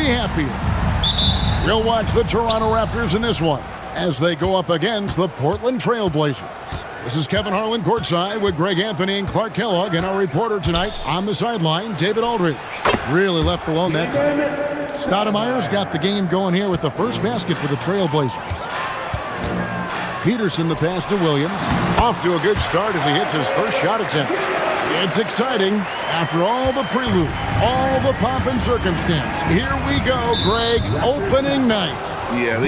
happier. We'll watch the Toronto Raptors in this one as they go up against the Portland Trail Blazers. This is Kevin Harlan courtside with Greg Anthony and Clark Kellogg, and our reporter tonight on the sideline, David Aldridge. Really left alone that time. Stoudemire's got the game going here with the first basket for the Trail Blazers. Peterson the pass to Williams. Off to a good start as he hits his first shot attempt. It's exciting after all the prelude, all the pomp and circumstance. Here we go, Greg, opening night. Yeah,